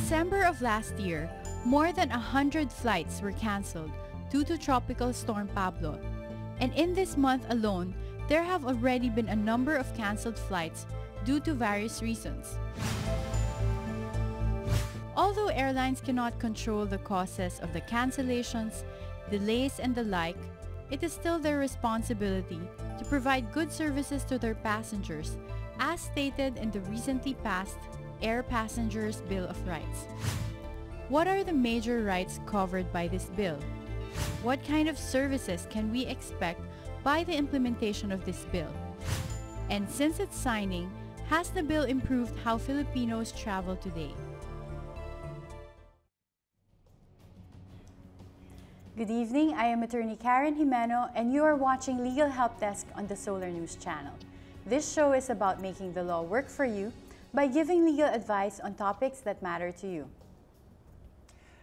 December of last year, more than 100 flights were cancelled due to Tropical Storm Pablo. And in this month alone, there have already been a number of cancelled flights due to various reasons. Although airlines cannot control the causes of the cancellations, delays and the like, it is still their responsibility to provide good services to their passengers, as stated in the recently passed Air Passengers Bill of Rights. What are the major rights covered by this bill? What kind of services can we expect by the implementation of this bill? And since its signing, has the bill improved how Filipinos travel today? Good evening, I am Attorney Karen Jimeno and you are watching Legal Help Desk on the Solar News channel. This show is about making the law work for you by giving legal advice on topics that matter to you.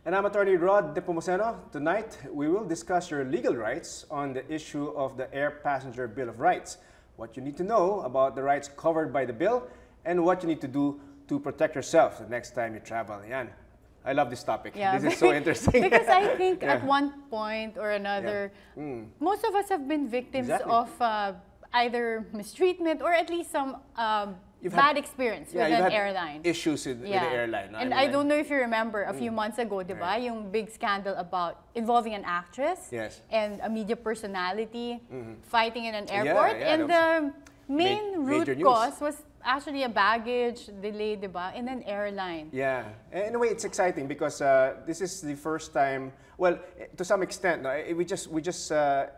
And I'm Attorney Rod De Pomoceno. Tonight, we will discuss your legal rights on the issue of the Air Passenger Bill of Rights, what you need to know about the rights covered by the bill, and what you need to do to protect yourself the next time you travel. Yan. I love this topic. Yeah, this is so interesting. Because I think at one point or another, most of us have been victims of either mistreatment or at least some bad experience with an airline. Issues with the airline. And I don't know if you remember a few months ago, diba, yung big scandal about involving an actress and a media personality fighting in an airport. And the main root cause was actually a baggage delay, diba, in an airline. Yeah. In a way, it's exciting because this is the first time. Well, to some extent, no,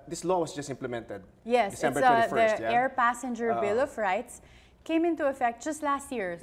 this law was just implemented. Yes, December it's 21st. The Air Passenger Bill of Rights came into effect just last year,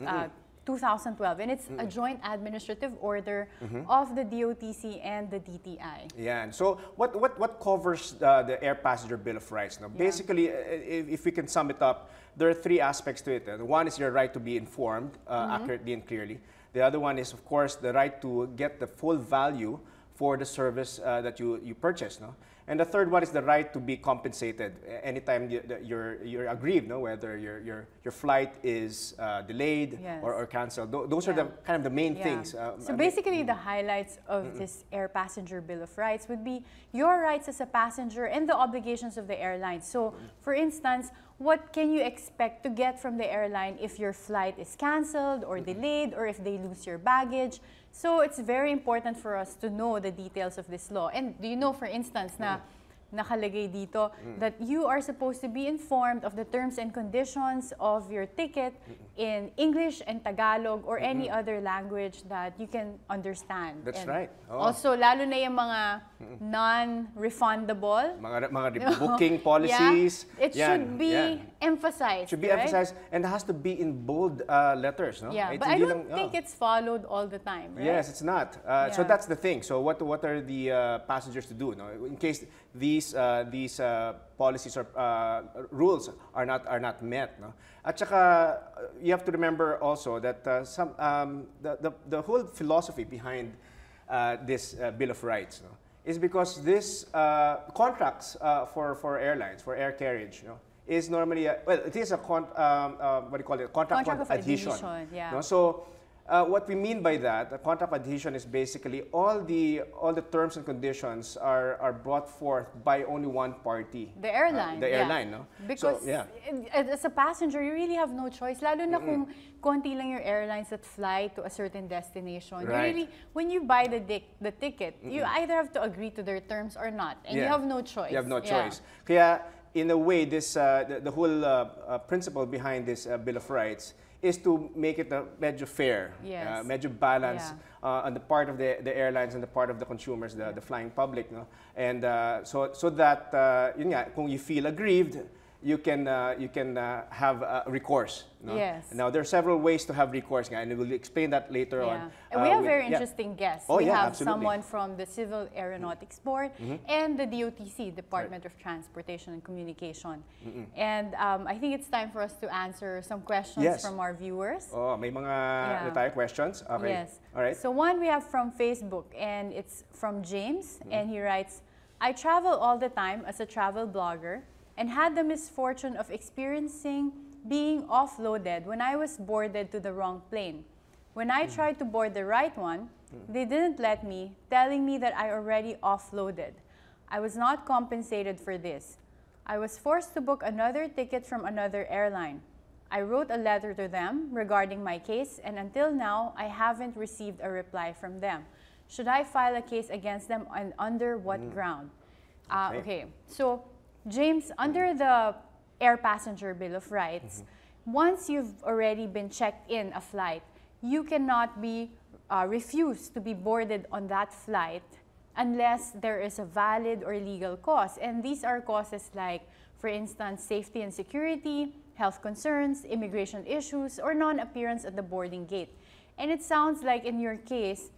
2012, and it's a joint administrative order of the DOTC and the DTI. Yeah. And so, what covers the Air Passenger Bill of Rights? Now, basically, if we can sum it up, there are three aspects to it. One is your right to be informed accurately and clearly. The other one is, of course, the right to get the full value for the service that you purchase. No? And the third one is the right to be compensated anytime you're aggrieved, no? Whether your flight is delayed or canceled. Those are the kind of the main things. So basically, the highlights of this Air Passenger Bill of Rights would be your rights as a passenger and the obligations of the airline. So, for instance, what can you expect to get from the airline if your flight is canceled or delayed or if they lose your baggage? So it's very important for us to know the details of this law. And do you know, for instance, na nakalagay dito that you are supposed to be informed of the terms and conditions of your ticket in English and Tagalog or any other language that you can understand. That's and right. Also, lalo na yung mga non-refundable. Mga booking policies. It should be emphasized. Should be emphasized, and it has to be in bold letters. No? Yeah, but I don't think it's followed all the time, right? Yes, it's not. So that's the thing. So what are the passengers to do? No? In case these policies or rules are not met. No? At saka, you have to remember also that the whole philosophy behind this Bill of Rights, no, is because this contracts for airlines, for air carriage, you know, is normally it is a what do you call it? Contract of adhesion. Yeah. No? So what we mean by that, a contract of adhesion, is basically all the terms and conditions are brought forth by only one party. The airline. The airline, no? Because as a passenger, you really have no choice. Lalo na kung konti lang your airlines that fly to a certain destination. Right. You really, when you buy the ticket, you either have to agree to their terms or not, and you have no choice. You have no choice. Kaya, in a way, this the whole principle behind this Bill of Rights is to make it medyo fair, medyo balanced on the part of the airlines and the part of the consumers, the flying public, no? And so that yun nga, kung you feel aggrieved, you can have recourse. No? Yes. Now there are several ways to have recourse, and we'll explain that later on. And we have very interesting guests. Oh, we have absolutely. someone from the Civil Aeronautics Board and the DOTC, Department of Transportation and Communication. And I think it's time for us to answer some questions from our viewers. Oh, may mga tayo questions? Okay. Yes. All right. So one we have from Facebook, and it's from James, and he writes, I travel all the time as a travel blogger and had the misfortune of experiencing being offloaded when I was boarded to the wrong plane. When I tried to board the right one, they didn't let me, telling me that I already offloaded. I was not compensated for this. I was forced to book another ticket from another airline. I wrote a letter to them regarding my case, and until now, I haven't received a reply from them. Should I file a case against them, and under what ground? Okay, so James, under the Air Passenger Bill of Rights, once you've already been checked in a flight, you cannot be refused to be boarded on that flight unless there is a valid or legal cause. And these are causes like, for instance, safety and security, health concerns, immigration issues, or non-appearance at the boarding gate. And it sounds like in your case,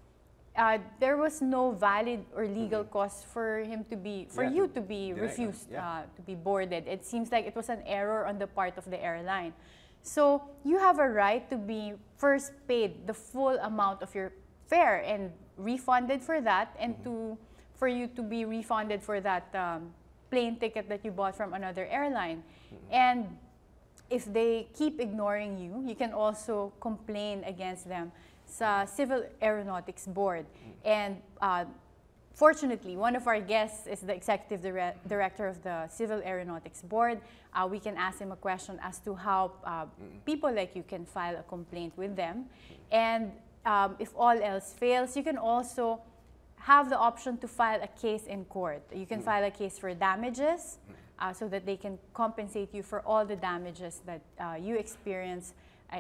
there was no valid or legal cause for him to be, you to be refused to be boarded. It seems like it was an error on the part of the airline. So you have a right to be first paid the full amount of your fare and refunded for that, and for you to be refunded for that plane ticket that you bought from another airline. And if they keep ignoring you, you can also complain against them sa Civil Aeronautics Board. And fortunately, one of our guests is the Executive Director of the Civil Aeronautics Board. We can ask him a question as to how people like you can file a complaint with them. And if all else fails, you can also have the option to file a case in court. You can file a case for damages so that they can compensate you for all the damages that you experience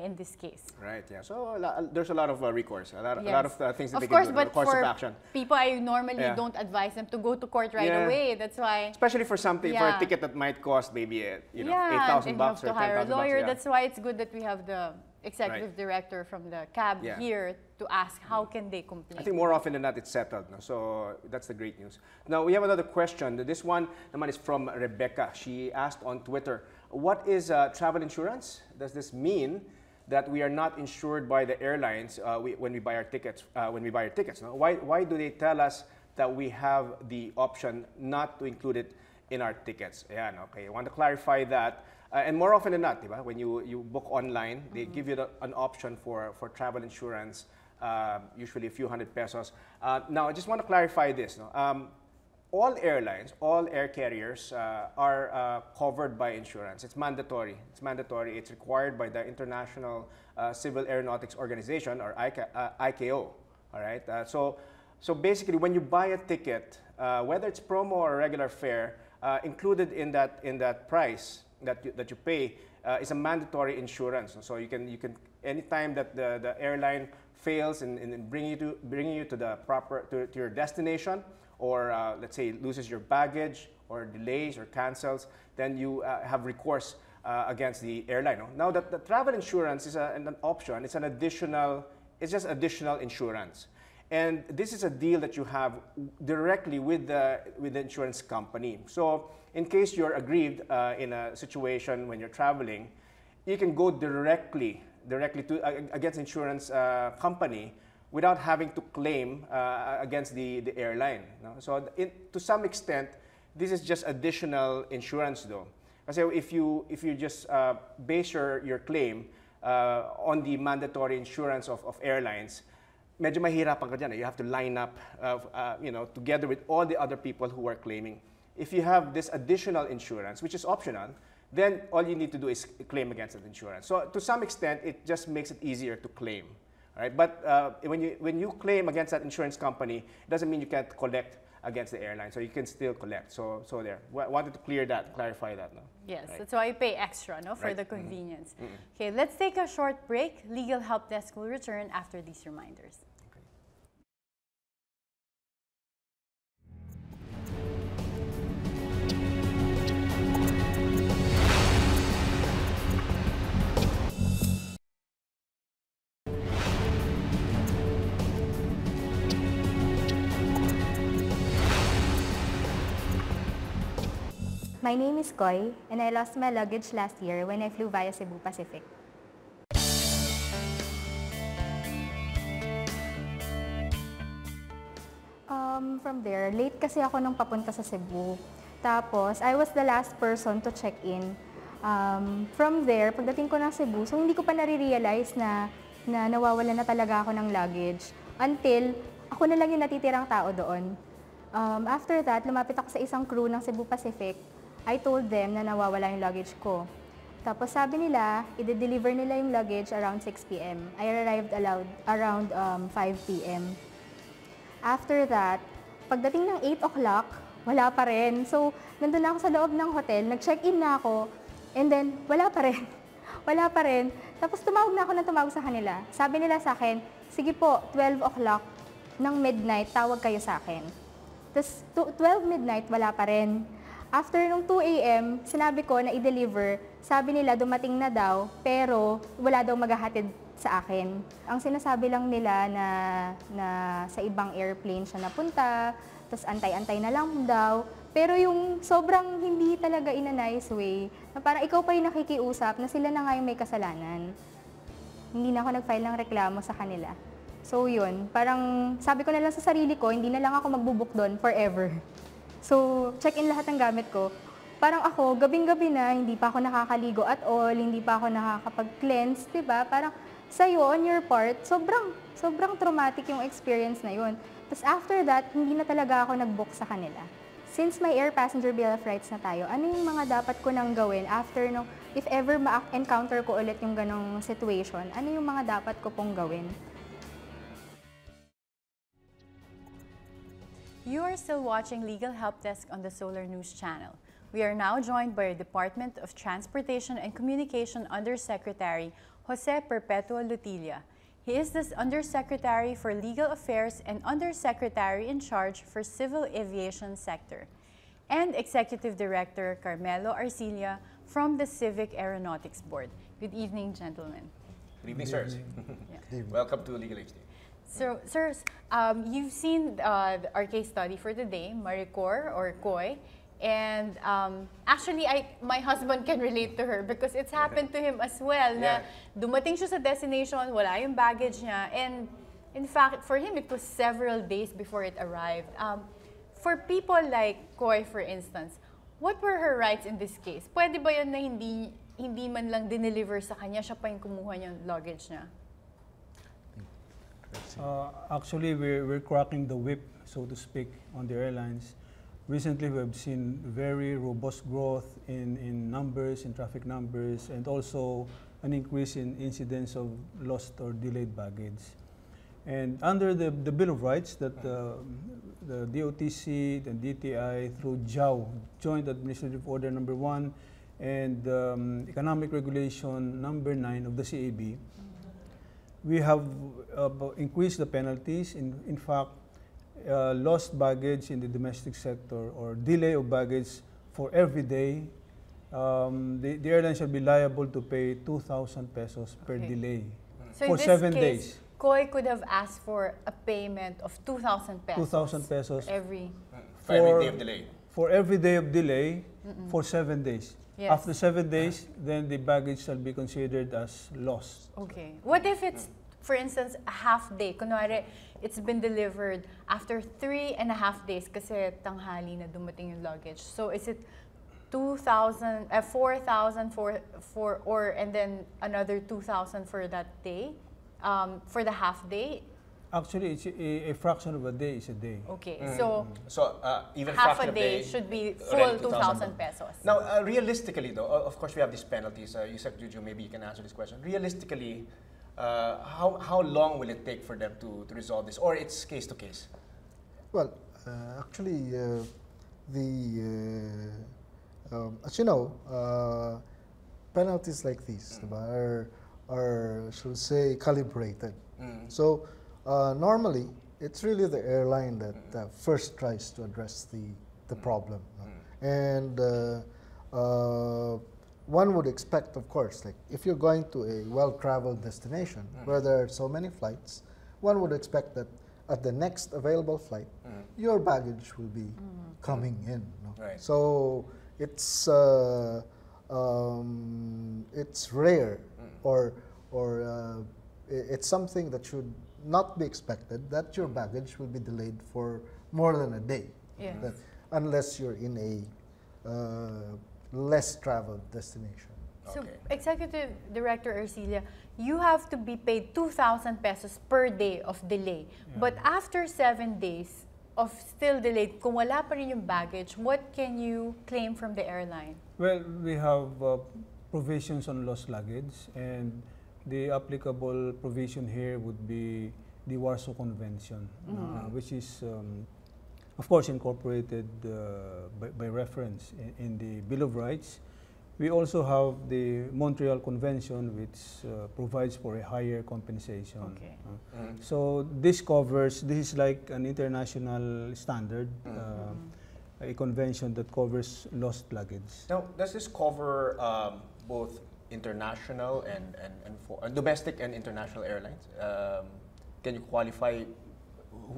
in this case. Right, yeah. So there's a lot of recourse, a lot of things that of they course, can do, but course for of action. people, I normally don't advise them to go to court right away. That's why. Especially for something, for a ticket that might cost maybe $8,000 and you have or to hire a $10,000. lawyer. That's why it's good that we have the executive director from the CAB here to ask how can they complain. I think more often than not it's settled. No? So that's the great news. Now we have another question. This one naman is from Rebecca. She asked on Twitter, what is travel insurance? Does this mean that we are not insured by the airlines when we buy our tickets? No? Why do they tell us that we have the option not to include it in our tickets? Yeah, okay. I want to clarify that. And more often than not, diba? When you book online, they give you an option for travel insurance, usually a few hundred pesos. Now, I just want to clarify this. No? All airlines, all air carriers are covered by insurance. It's mandatory. It's mandatory. It's required by the International Civil Aeronautics Organization, or ICAO. All right. So basically, when you buy a ticket, whether it's promo or regular fare, included in that price that you pay is a mandatory insurance. So you can anytime that the airline fails in bringing you to the to your destination, or let's say loses your baggage or delays or cancels, then you have recourse against the airline. No? Now that the travel insurance is an option, it's just additional insurance. And this is a deal that you have directly with the insurance company. So in case you're aggrieved in a situation when you're traveling, you can go directly to against insurance company without having to claim against the airline. No? So to some extent, this is just additional insurance though. So if you just base your claim on the mandatory insurance of airlines, medyo mahirapan ka dyan. You have to line up together with all the other people who are claiming. If you have this additional insurance, which is optional, then all you need to do is claim against that insurance. So to some extent, it just makes it easier to claim. All right? But when you claim against that insurance company, it doesn't mean you can't collect against the airline. So you can still collect. So there. Wanted to clarify that. No? Yes, right. that's why you pay extra, no, for the convenience. Okay, let's take a short break. Legal Help Desk will return after these reminders. My name is Koy, and I lost my luggage last year when I flew via Cebu Pacific. From there, late kasi ako nung papunta sa Cebu. Tapos, I was the last person to check in. From there, pagdating ko ng Cebu, so hindi ko pa nare-realize na nawawala na talaga ako ng luggage until ako na lang yung natitirang tao doon. After that, lumapit ako sa isang crew ng Cebu Pacific. I told them na nawawala yung luggage ko. Tapos sabi nila, i-deliver nila yung luggage around 6 p.m. I arrived around 5 p.m. After that, pagdating ng 8 o'clock, wala pa rin. So, nandun na ako sa loob ng hotel, nag-check-in na ako, and then, wala pa rin. Wala pa rin. Tapos tumawag na ako ng tumawag sa kanila. Sabi nila sa akin, sige po, 12 o'clock ng midnight, tawag kayo sa akin. Tapos 12 midnight, wala pa rin. After nung 2 a.m., sinabi ko na i-deliver. Sabi nila, dumating na daw, pero wala daw maghahatid sa akin. Ang sinasabi lang nila na sa ibang airplane siya napunta, tapos antay-antay na lang daw. Pero yung sobrang hindi talaga in a nice way, na parang ikaw pa yung nakikiusap na sila na nga yung may kasalanan. Hindi na ako nag-file ng reklamo sa kanila. So yun, parang sabi ko na lang sa sarili ko, hindi na lang ako magbubuk doon forever. So check-in lahat ng gamit ko. Parang ako, gabing-gabi na, hindi pa ako nakakaligo at all, hindi pa ako nakakapag-cleanse, diba? Parang sa'yo, on your part, sobrang traumatic yung experience na yun. Tapos after that, hindi na talaga ako nag-book sa kanila. Since may air passenger bill of rights na tayo, ano yung mga dapat ko nang gawin after nung, if ever ma-encounter ko ulit yung ganong situation, ano yung mga dapat ko pong gawin? You are still watching Legal Help Desk on the Solar News Channel. We are now joined by Department of Transportation and Communication Undersecretary Jose Perpetuo Lutilla. He is the Undersecretary for Legal Affairs and Undersecretary in charge for Civil Aviation Sector, and Executive Director Carmelo Arcilla from the Civic Aeronautics Board. Good evening, gentlemen. Good evening, sirs. Yeah. Welcome to LEGALHD. So, sirs, you've seen our case study for today, Maricor or Koy. And actually, my husband can relate to her because it's happened to him as well. Na dumating siya sa destination, wala yung baggage niya. And in fact, for him, it was several days before it arrived. For people like Koy, for instance, what were her rights in this case? Pwede ba yun na hindi man lang dineliver sa kanya, siya pa yung kumuha yung luggage niya? Actually, we're cracking the whip, so to speak, on the airlines. Recently, we have seen very robust growth in numbers, in traffic numbers, and also an increase in incidents of lost or delayed baggage. And under the Bill of Rights that the DOTC and DTI through JAW, Joint Administrative Order Number 1, and Economic Regulation Number 9 of the CAB, we have increased the penalties. In fact, lost baggage in the domestic sector or delay of baggage for every day, the airline shall be liable to pay 2,000 pesos per delay So for 7 days. Koy could have asked for a payment of 2,000 pesos. 2,000 pesos For every day of delay. For every day of delay for 7 days. Yes. After 7 days, then the baggage shall be considered as lost. Okay. What if it's, for instance, a half day? Kunwari, it's been delivered after 3.5 days kasi tanghali na dumating yung luggage. So is it 4,000 for or and then another 2,000 for that day, for the half day? Actually, it's a fraction of a day is a day. Okay, So even half fraction a of day day should be already full 2,000 pesos. Now, realistically, though, of course, we have these penalties. You said, Juju, maybe you can answer this question. Realistically, how long will it take for them to resolve this, or it's case to case? Well, actually, as you know, penalties like these are, shall we say, calibrated. So normally, it's really the airline that first tries to address the problem. And one would expect, of course, like if you're going to a well-traveled destination where there are so many flights, one would expect that at the next available flight, your baggage will be coming in. No? Right. So it's it's rare, or it's something that should not be expected that your baggage will be delayed for more than a day, Yes. unless you're in a less traveled destination. So, Okay. Executive Director Arcilia, you have to be paid 2,000 pesos per day of delay. But after 7 days of still delayed, kung wala pa rin yung baggage, what can you claim from the airline? Well, we have provisions on lost luggage, and the applicable provision here would be the Warsaw Convention, which is, of course, incorporated by reference in the Bill of Rights. We also have the Montreal Convention, which provides for a higher compensation. Okay. So this is like an international standard, a convention that covers lost luggage. Now, does this cover both international and domestic and international airlines? Can you qualify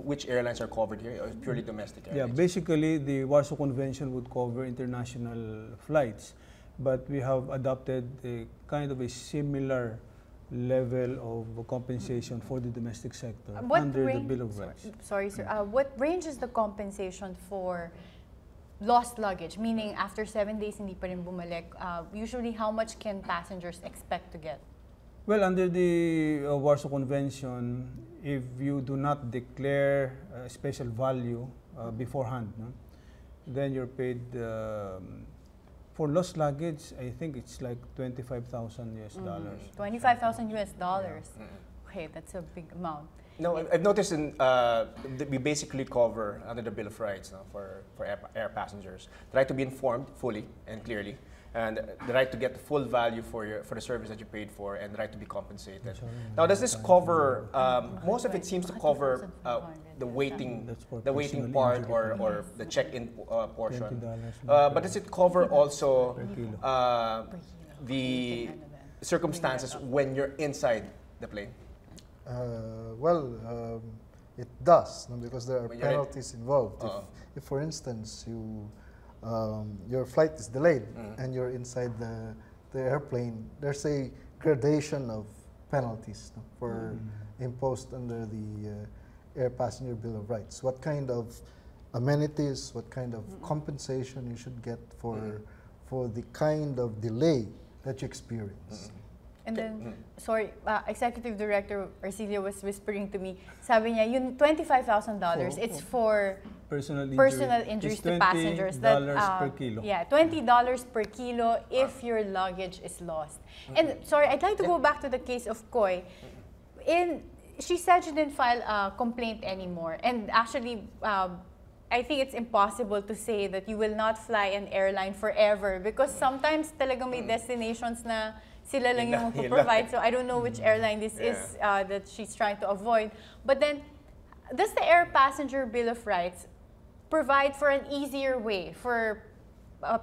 which airlines are covered here, or purely domestic Yeah, airlines? basically the Warsaw Convention would cover international flights, but we have adopted a kind of a similar level of compensation for the domestic sector under the Bill of Rights. Sorry, sir. What range is the compensation for lost luggage? Meaning, after 7 days, hindi pa rin bumalik. Usually, how much can passengers expect to get? Well, under the Warsaw Convention, if you do not declare special value beforehand, no, then you're paid for lost luggage. I think it's like $25,000 US. 25,000 US dollars. Okay, that's a big amount. No, I've noticed that we basically cover under the Bill of Rights, no, for air passengers the right to be informed fully and clearly, and the right to get the full value for the service that you paid for, and the right to be compensated. Now, does this cover? Most of it seems to cover the waiting part or the check-in portion. But does it cover also the circumstances when you're inside the plane? It does, no, because there are When you're in- penalties involved. If, for instance, your flight is delayed and you're inside the airplane, there's a gradation of penalties, no, for imposed under the Air Passenger Bill of Rights. What kind of amenities, what kind of compensation you should get for the kind of delay that you experience. And then, sorry, Executive Director Arcilia was whispering to me, sabi niya, yung $25,000, it's for personal injuries It's to passengers. $20 per kilo. Yeah, $20 per kilo if your luggage is lost. And sorry, I'd like to go back to the case of Koy. She said she didn't file a complaint anymore. And actually, I think it's impossible to say that you will not fly an airline forever, because sometimes talagang may destinations na sila lang yung magpo-provide. So I don't know which airline this is that she's trying to avoid. But then, does the Air Passenger Bill of Rights provide for an easier way for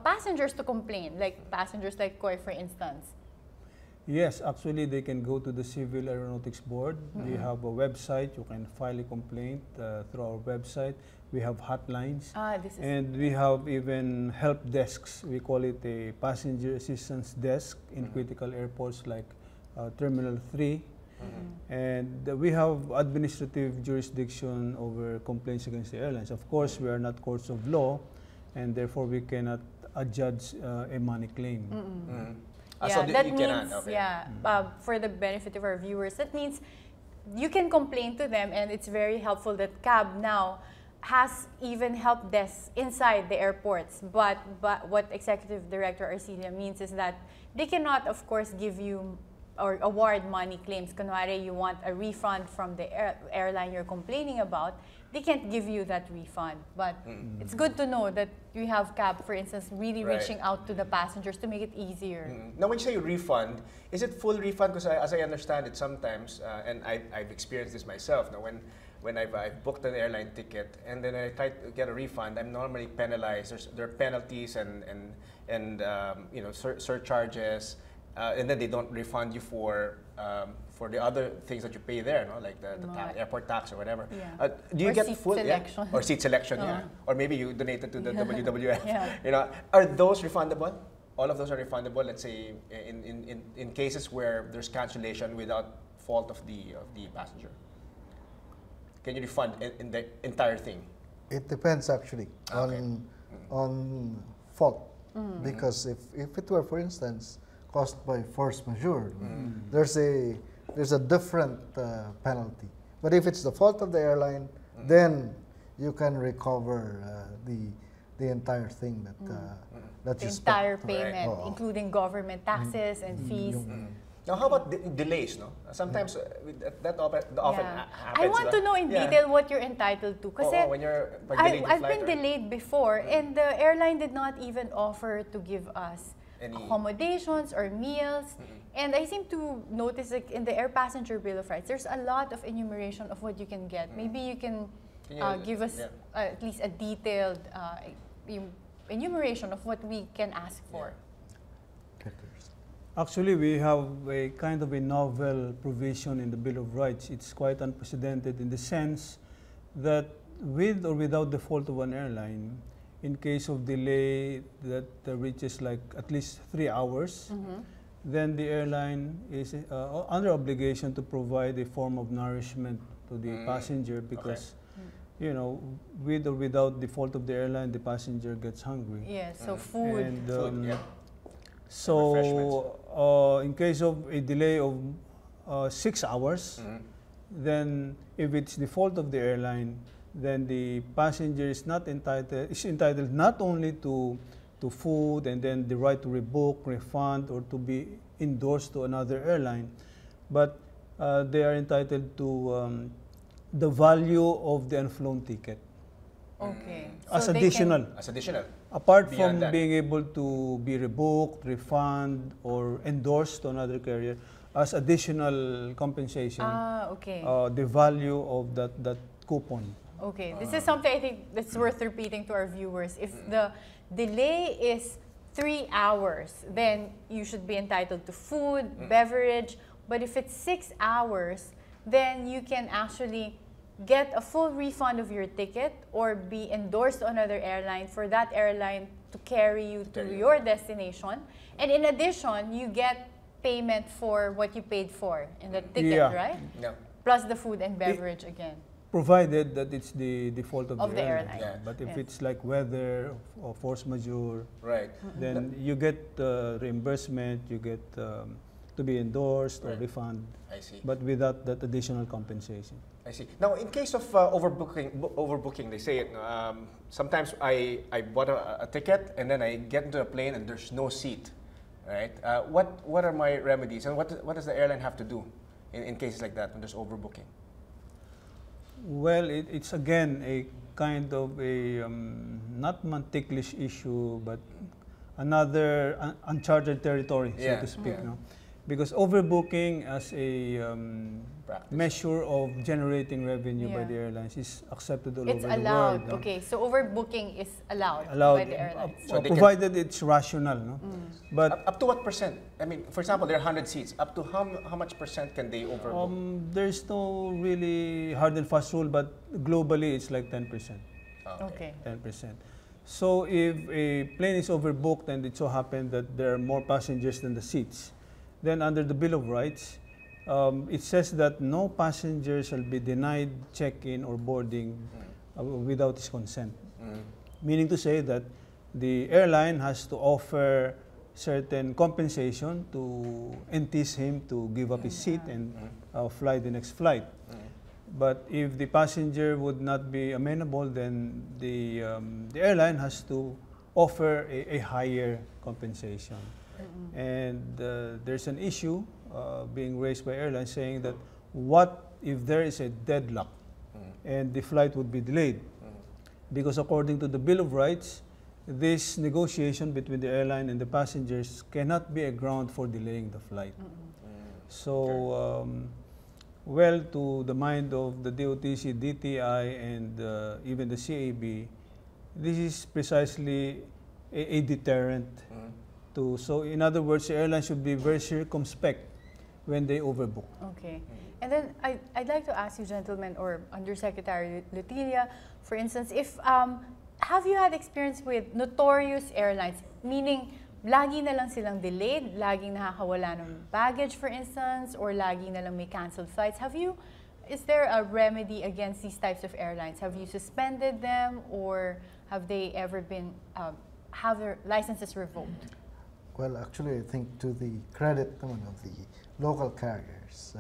passengers to complain, like passengers like Koy, for instance? Yes, actually they can go to the Civil Aeronautics Board. We have a website. You can file a complaint through our website. We have hotlines. And we have even help desks. We call it a passenger assistance desk in critical airports like Terminal 3. And we have administrative jurisdiction over complaints against the airlines. Of course, we are not courts of law, and therefore we cannot adjudge a money claim. So that means, for the benefit of our viewers, that means you can complain to them, and it's very helpful that CAB now has even help desks inside the airports. But what Executive Director Arcilia means is that they cannot, of course, give you or award money claims. Kunwari, you want a refund from the airline you're complaining about, they can't give you that refund. But it's good to know that you have CAB, for instance, really reaching out to the passengers to make it easier. Now, when you say refund, is it full refund? Because as I understand it, sometimes, and I've experienced this myself, now, when I've booked an airline ticket and then I try to get a refund, I'm normally penalized. There are penalties and surcharges. and then they don't refund you for the other things that you pay there, no? Like the airport tax or whatever. Yeah. Do you Or get seat full selection. or seat selection? Yeah. Or maybe you donated to the WWF. Yeah. You know, are those refundable? All of those are refundable. Let's say in cases where there's cancellation without fault of the passenger. Can you refund in the entire thing? It depends actually on fault. Because if it were, for instance, caused by force majeure, there's a different penalty. But if it's the fault of the airline, then you can recover the entire thing that The you entire spent. payment, Oh. including government taxes and fees. Now, how about delays? No, sometimes that often Yeah. happens. I want to know in detail what you're entitled to. Kasi when you're delayed your I've flight been or- delayed before, and the airline did not even offer to give us Any- accommodations or meals. And I seem to notice, like, in the air passenger bill of rights, there's a lot of enumeration of what you can get. Maybe you can give us at least a detailed enumeration of what we can ask for. Actually, we have a kind of a novel provision in the Bill of Rights. It's quite unprecedented in the sense that with or without the fault of an airline, in case of delay that reaches like at least 3 hours, then the airline is under obligation to provide a form of nourishment to the passenger because, you know, with or without the fault of the airline, the passenger gets hungry. Yeah, so food. And, Food, so, in case of a delay of 6 hours, then if it's the fault of the airline, then the passenger is entitled not only to food and then the right to rebook, refund, or to be endorsed to another airline, but they are entitled to the value of the unflown ticket. Okay. As So they additional. As additional. Apart Beyond from that. being able to be rebooked, refund, or endorsed to another carrier, as additional compensation, Okay. the value of that coupon. Okay, this is something I think that's worth repeating to our viewers. If the delay is 3 hours, then you should be entitled to food, beverage. But if it's 6 hours, then you can actually get a full refund of your ticket or be endorsed to another airline for that airline to carry you to your destination. And in addition, you get payment for what you paid for in the ticket, Yeah. right? No. Plus the food and beverage again. Provided that it's the fault of Of the the airline. airline. Yeah. But if Yes. it's like weather or force majeure, Right. then you get reimbursement, you get to be endorsed or Right. refund, I see. but without that additional compensation. I see. Now, in case of overbooking, they say it. Sometimes I bought a ticket and then I get into a plane and there's no seat, right? What are my remedies and what does the airline have to do in cases like that when there's overbooking? Well, it's again a kind of a not ticklish issue, but another uncharted territory, so Yeah, to speak. yeah. No? Because overbooking as a Practice. measure of generating revenue by Yeah. the airlines is accepted all It's over the allowed. world. No? Okay, so overbooking is allowed Allowed, by the airlines. So they can- provided it's rational. No? But Up to what percent? I mean, for example, there are 100 seats. Up to how much percent can they overbook? there's no really hard and fast rule, but globally it's like 10%. Okay. 10%. So if a plane is overbooked and it so happened that there are more passengers than the seats, then under the Bill of Rights, it says that no passenger shall be denied check-in or boarding without his consent. Meaning to say that the airline has to offer certain compensation to entice him to give up his seat and fly the next flight. But if the passenger would not be amenable, then the airline has to offer a higher compensation. And there's an issue being raised by airlines saying that what if there is a deadlock and the flight would be delayed? Because according to the Bill of Rights, this negotiation between the airline and the passengers cannot be a ground for delaying the flight. So, well, to the mind of the DOTC, DTI, and even the CAB, this is precisely a deterrent So in other words, the airline should be very circumspect when they overbook. Okay. And then I'd like to ask you, gentlemen, or Undersecretary Lutilia, for instance, if have you had experience with notorious airlines, meaning lagi na lang silang delayed, laging nakakawala ng baggage, for instance, or lagi na lang may canceled flights? Is there a remedy against these types of airlines? Have you suspended them, or have they ever been, have their licenses revoked? Well, actually, I think to the credit of the local carriers,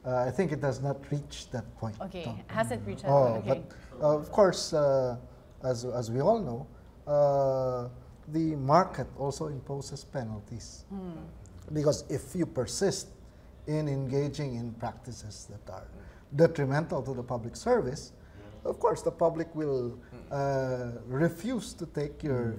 I think it has not reached that point. Okay, hasn't reached that Oh, point. Okay. but of course, as we all know, the market also imposes penalties. Because if you persist in engaging in practices that are detrimental to the public service, of course, the public will refuse to take your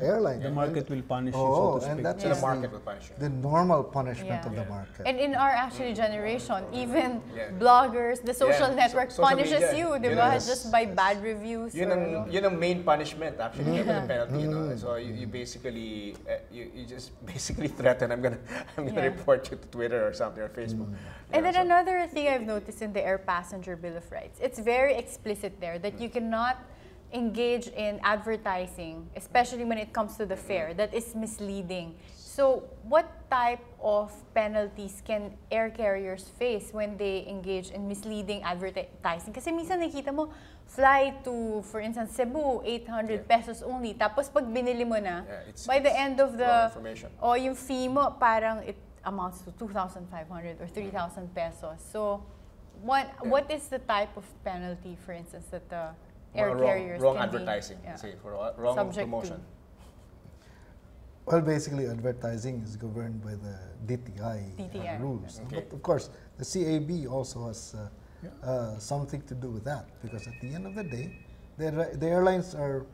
airline. The market will punish you, Oh, so to and speak. that's The market will punish you. the normal punishment Yeah. of the market. And in our actually generation, even bloggers, the social Yeah. network Social punishes media. you, di Yun ba? ang- Just by bad reviews. Yun ang main punishment, actually, the penalty. You know? So you basically, you just basically threaten, I'm gonna Yeah. report you to Twitter or something, or Facebook. And Yeah, then so- another thing I've noticed in the Air Passenger Bill of Rights, it's very explicit there that you cannot engage in advertising, especially when it comes to the fare, that is misleading. So what type of penalties can air carriers face when they engage in misleading advertising? Kasi minsan nakikita mo, fly to, for instance, Cebu, 800 pesos only. Tapos pag binili mo na, by the end of the, wrong information. o yung fee mo, parang it amounts to 2,500 or 3,000 pesos. So what is the type of penalty, for instance, that the air carriers wrong can advertising, be, say, for wrong subject promotion. to? Well, basically, advertising is governed by the DTI, DTI, rules. okay. But of course, the CAB also has something to do with that, because at the end of the day, the airlines are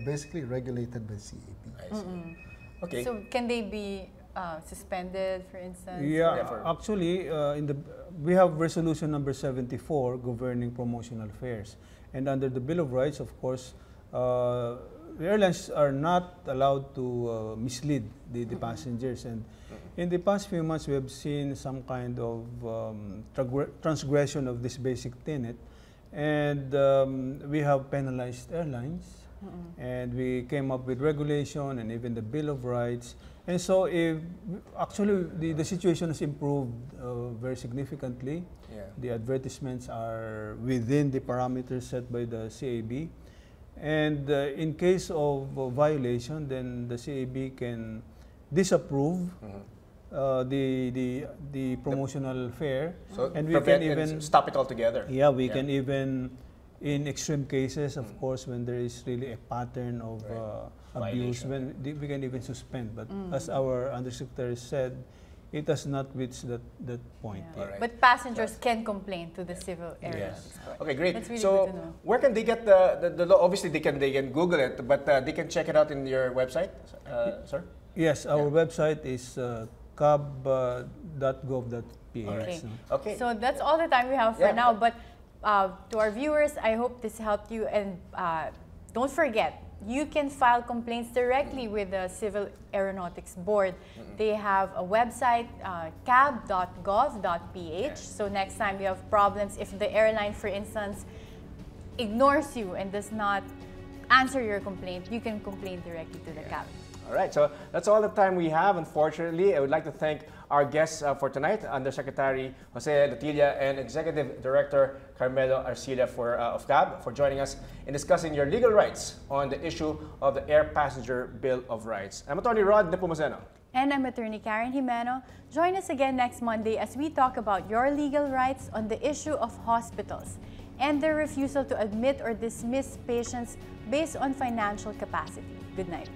basically regulated by CAB. I see. Okay. So can they be suspended, for instance? Yeah, for- actually, we have resolution number 74 governing promotional fares. And under the Bill of Rights, of course, the airlines are not allowed to mislead the passengers. And in the past few months, we have seen some kind of transgression of this basic tenet. And we have penalized airlines. And we came up with regulation and even the Bill of Rights. And so actually the situation has improved very significantly. Yeah. The advertisements are within the parameters set by the CAB. And in case of violation, then the CAB can disapprove the promotional fare. So and we prevent can and even stop it altogether. yeah, we can even, in extreme cases, of course, when there is really a pattern of abuse, Violation. we can even suspend. But as our Undersecretary said, it has not reached that point Yeah. yet. Alright. But passengers can complain to the civil airlines. Yes. Okay, great. That's really So good to know. where can they get the law? Obviously, they can Google it, but they can check it out in your website, sir? Yes, our website is cab.gov.ph. Okay. Okay. So that's all the time we have for Yeah. now. But to our viewers, I hope this helped you. And don't forget, you can file complaints directly with the Civil Aeronautics Board. They have a website, cab.gov.ph. So next time you have problems, if the airline, for instance, ignores you and does not answer your complaint, you can complain directly to the cab. All right, so that's all the time we have, unfortunately. I would like to thank our guests for tonight, Undersecretary Jose Lutilia and Executive Director Carmelo Arcilla of CAB, for joining us in discussing your legal rights on the issue of the Air Passenger Bill of Rights. I'm Attorney Rod Nepomuceno. And I'm Attorney Karen Jimeno. Join us again next Monday as we talk about your legal rights on the issue of hospitals and their refusal to admit or dismiss patients based on financial capacity. Good night.